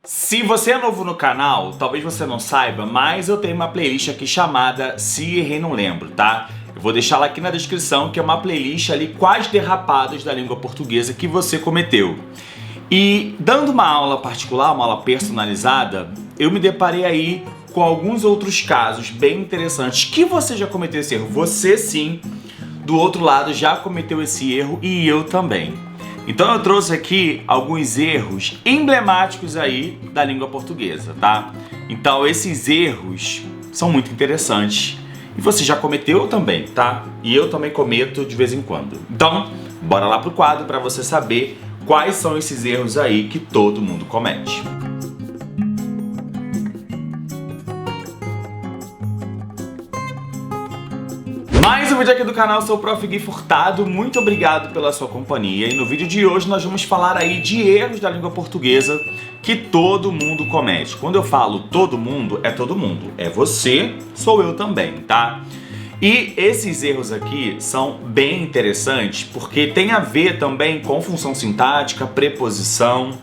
Se você é novo no canal, talvez você não saiba, mas eu tenho uma playlist aqui chamada Se Errei Não Lembro, tá? Eu vou deixar ela aqui na descrição, que é uma playlist ali quais derrapadas da língua portuguesa que você cometeu. E dando uma aula particular, uma aula personalizada, eu me deparei aí com alguns outros casos bem interessantes que você já cometeu esse erro. Você sim, do outro lado, já cometeu esse erro e eu também. Então eu trouxe aqui alguns erros emblemáticos aí da língua portuguesa, tá? Então esses erros são muito interessantes e você já cometeu também, tá? E eu também cometo de vez em quando. Então, bora lá pro quadro para você saber quais são esses erros aí que todo mundo comete. Mais um vídeo aqui do canal, sou o Prof. Gui Furtado, muito obrigado pela sua companhia. E no vídeo de hoje nós vamos falar aí de erros da língua portuguesa que todo mundo comete. Quando eu falo todo mundo, é você, sou eu também, tá? E esses erros aqui são bem interessantes porque tem a ver também com função sintática, preposição.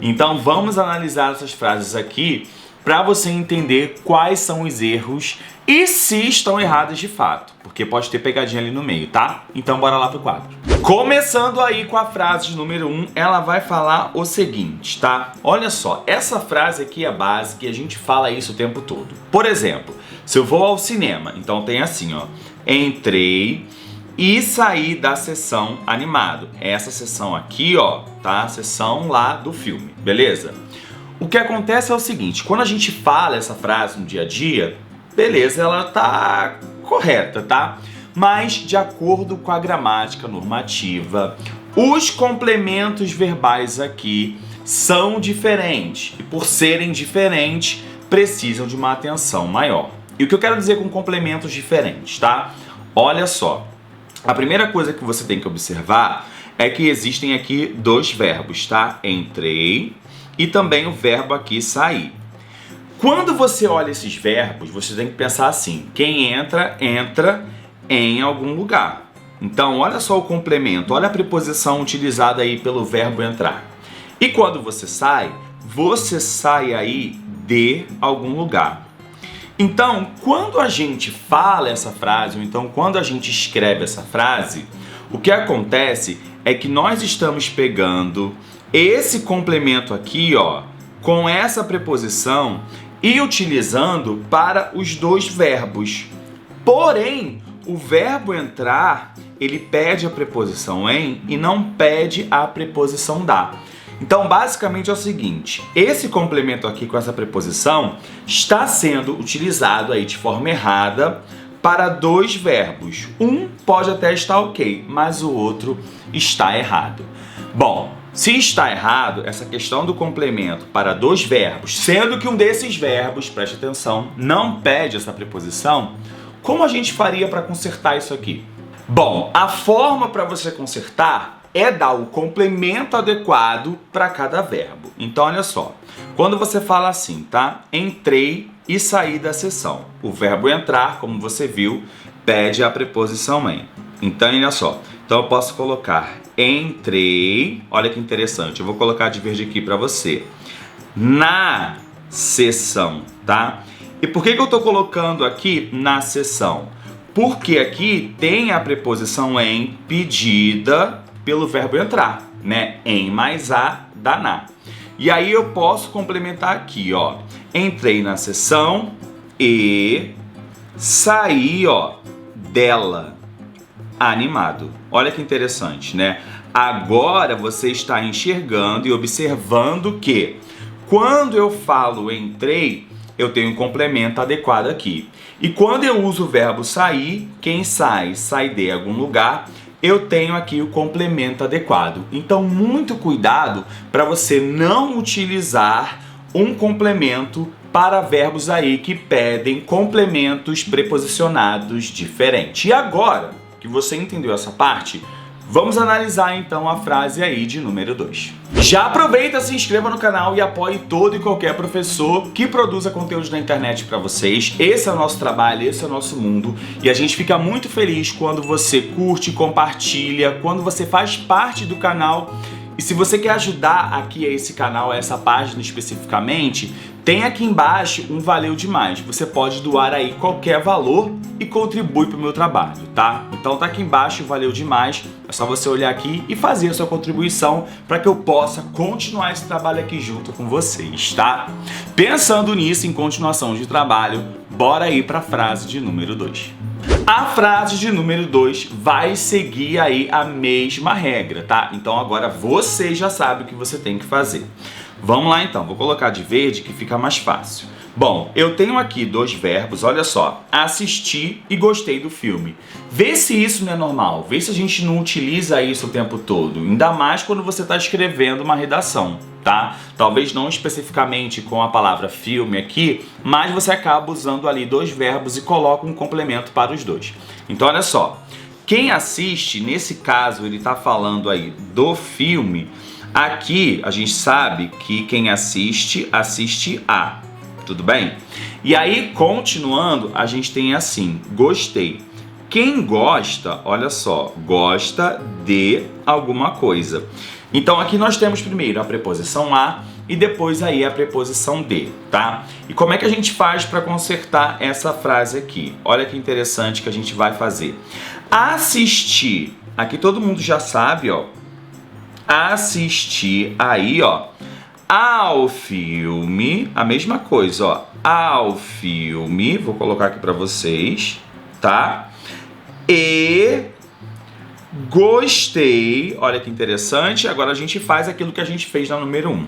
Então vamos analisar essas frases aqui para você entender quais são os erros e se estão erradas de fato, porque pode ter pegadinha ali no meio, tá? Então bora lá pro quadro. Começando aí com a frase de número 1, ela vai falar o seguinte, tá? Olha só, essa frase aqui é básica e a gente fala isso o tempo todo. Por exemplo, se eu vou ao cinema, então tem assim, ó: entrei e saí da sessão animado. Essa sessão aqui, ó, tá? A sessão lá do filme, beleza? O que acontece é o seguinte, quando a gente fala essa frase no dia a dia, beleza, ela tá correta, tá? Mas de acordo com a gramática normativa, os complementos verbais aqui são diferentes. E por serem diferentes, precisam de uma atenção maior. E o que eu quero dizer com complementos diferentes, tá? Olha só, a primeira coisa que você tem que observar é que existem aqui dois verbos, tá? Entrei e também o verbo aqui sair. Quando você olha esses verbos, você tem que pensar assim: quem entra, entra em algum lugar. Então, olha só o complemento, olha a preposição utilizada aí pelo verbo entrar. E quando você sai aí de algum lugar. Então, quando a gente fala essa frase, ou então quando a gente escreve essa frase, o que acontece é que nós estamos pegando esse complemento aqui, ó, com essa preposição e utilizando para os dois verbos. Porém, o verbo entrar, ele pede a preposição em e não pede a preposição da. Então, basicamente é o seguinte, esse complemento aqui com essa preposição está sendo utilizado aí de forma errada para dois verbos. Um pode até estar ok, mas o outro está errado. Bom, se está errado, essa questão do complemento para dois verbos, sendo que um desses verbos, preste atenção, não pede essa preposição, como a gente faria para consertar isso aqui? Bom, a forma para você consertar é dar o complemento adequado para cada verbo. Então, olha só, quando você fala assim, tá? Entrei e saí da sessão. O verbo entrar, como você viu, pede a preposição em. Então, olha só. Então, eu posso colocar entrei, olha que interessante, eu vou colocar de verde aqui para você, na sessão, tá? E por que eu tô colocando aqui na sessão? Porque aqui tem a preposição em pedida pelo verbo entrar, né? Em mais a da na. E aí eu posso complementar aqui, ó. Entrei na sessão e saí, ó, dela. Animado. Olha que interessante, né? Agora você está enxergando e observando que quando eu falo entrei, eu tenho um complemento adequado aqui. E quando eu uso o verbo sair, quem sai de algum lugar, eu tenho aqui o complemento adequado. Então, muito cuidado para você não utilizar um complemento para verbos aí que pedem complementos preposicionados diferentes. E agora que você entendeu essa parte, vamos analisar então a frase aí de número 2. Já aproveita, se inscreva no canal e apoie todo e qualquer professor que produza conteúdos na internet para vocês. Esse é o nosso trabalho, esse é o nosso mundo e a gente fica muito feliz quando você curte, compartilha, quando você faz parte do canal E se você quer ajudar aqui a esse canal, a essa página especificamente, tem aqui embaixo um valeu demais. Você pode doar aí qualquer valor e contribui para o meu trabalho, tá? Então tá aqui embaixo o valeu demais. É só você olhar aqui e fazer a sua contribuição para que eu possa continuar esse trabalho aqui junto com vocês, tá? Pensando nisso, em continuação de trabalho, bora aí para a frase de número 2. A frase de número 2 vai seguir aí a mesma regra, tá? Então agora você já sabe o que você tem que fazer. Vamos lá então, vou colocar de verde que fica mais fácil. Bom, eu tenho aqui 2 verbos, olha só, assisti e gostei do filme. Vê se isso não é normal, vê se a gente não utiliza isso o tempo todo, ainda mais quando você está escrevendo uma redação, tá? Talvez não especificamente com a palavra filme aqui, mas você acaba usando ali 2 verbos e coloca um complemento para os 2. Então olha só, quem assiste, nesse caso ele está falando aí do filme. Aqui a gente sabe que quem assiste, assiste a, tudo bem? E aí, continuando, a gente tem assim, gostei. Quem gosta, olha só, gosta de alguma coisa. Então aqui nós temos primeiro a preposição a e depois aí a preposição de, tá? E como é que a gente faz para consertar essa frase aqui? Olha que interessante que a gente vai fazer. Assistir, aqui todo mundo já sabe, ó. Assistir aí, ó, ao filme, a mesma coisa, ó, ao filme, vou colocar aqui para vocês, tá? E gostei, olha que interessante, agora a gente faz aquilo que a gente fez na número 1.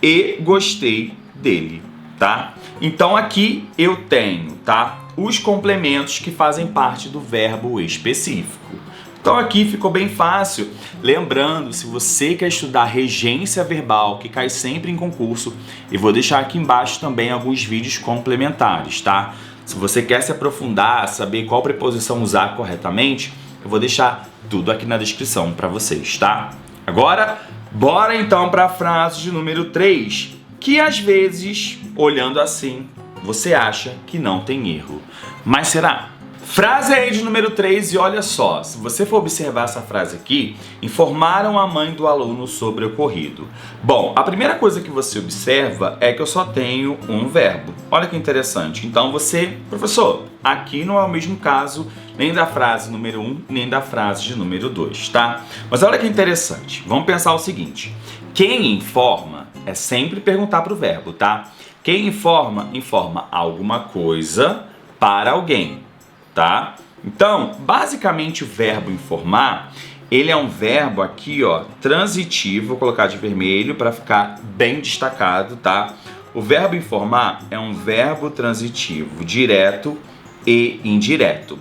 E gostei dele, tá? Então aqui eu tenho, tá, os complementos que fazem parte do verbo específico. Então aqui ficou bem fácil. Lembrando, se você quer estudar regência verbal, que cai sempre em concurso, eu vou deixar aqui embaixo também alguns vídeos complementares, tá? Se você quer se aprofundar, saber qual preposição usar corretamente, eu vou deixar tudo aqui na descrição para vocês, tá? Agora, bora então para a frase de número 3, que às vezes, olhando assim, você acha que não tem erro. Mas será? Frase aí de número 3 e olha só, se você for observar essa frase aqui, informaram a mãe do aluno sobre o ocorrido. Bom, a primeira coisa que você observa é que eu só tenho um verbo. Olha que interessante. Então você, professor, aqui não é o mesmo caso nem da frase número 1, nem da frase de número 2, tá? Mas olha que interessante. Vamos pensar o seguinte. Quem informa é sempre perguntar para o verbo, tá? Quem informa, informa alguma coisa para alguém. Tá? Então, basicamente o verbo informar, ele é um verbo aqui, ó, transitivo, vou colocar de vermelho para ficar bem destacado, tá? O verbo informar é um verbo transitivo direto e indireto.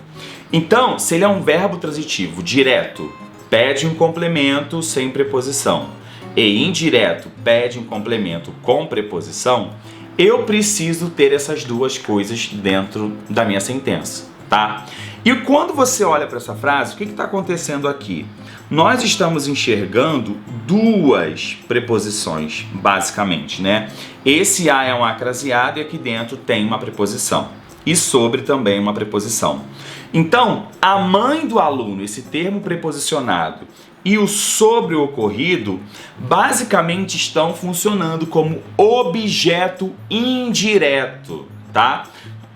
Então, se ele é um verbo transitivo direto, pede um complemento sem preposição, e indireto pede um complemento com preposição, eu preciso ter essas duas coisas dentro da minha sentença. Tá? E quando você olha para essa frase, o que está acontecendo aqui? Nós estamos enxergando 2 preposições, basicamente, né? Esse a é um acraseado e aqui dentro tem uma preposição. E sobre também uma preposição. Então, a mãe do aluno, esse termo preposicionado, e o sobre o ocorrido, basicamente estão funcionando como objeto indireto, tá?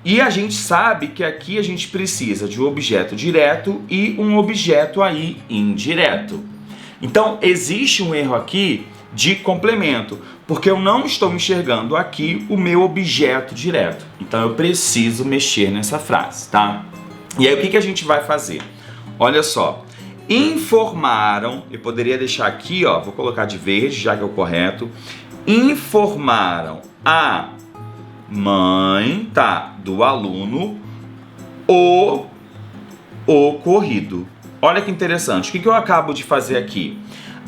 E a gente sabe que aqui a gente precisa de um objeto direto e um objeto aí indireto. Então, existe um erro aqui de complemento, porque eu não estou enxergando aqui o meu objeto direto. Então, eu preciso mexer nessa frase, tá? E aí, o que a gente vai fazer? Olha só. Informaram, eu poderia deixar aqui, ó, vou colocar de verde, já que é o correto. Informaram a mãe, tá, do aluno o ocorrido. Olha que interessante. O que eu acabo de fazer aqui?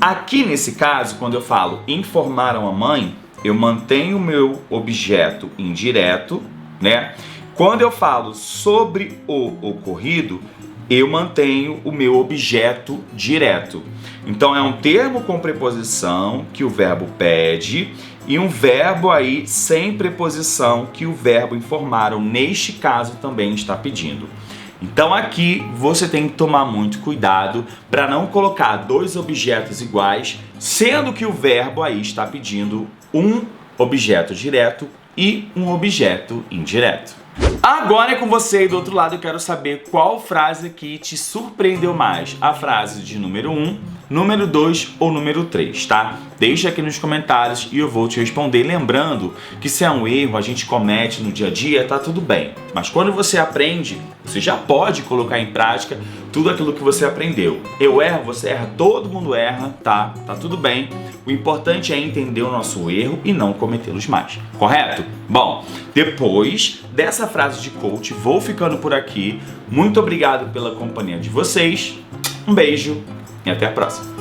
Aqui nesse caso, quando eu falo informaram a mãe, eu mantenho o meu objeto indireto, né? Quando eu falo sobre o ocorrido, eu mantenho o meu objeto direto. Então é um termo com preposição que o verbo pede e um verbo aí sem preposição que o verbo informaram, neste caso, também está pedindo. Então aqui você tem que tomar muito cuidado para não colocar dois objetos iguais, sendo que o verbo aí está pedindo um objeto direto e um objeto indireto. Agora é com você aí do outro lado, eu quero saber qual frase aqui te surpreendeu mais. A frase de número 1, número 2 ou número 3, tá? Deixa aqui nos comentários e eu vou te responder. Lembrando que se é um erro a gente comete no dia a dia, tá tudo bem. Mas quando você aprende, você já pode colocar em prática tudo aquilo que você aprendeu. Eu erro, você erra, todo mundo erra, tá? Tá tudo bem. O importante é entender o nosso erro e não cometê-los mais, correto? Bom, depois dessa frase de coach, vou ficando por aqui. Muito obrigado pela companhia de vocês. Um beijo e até a próxima.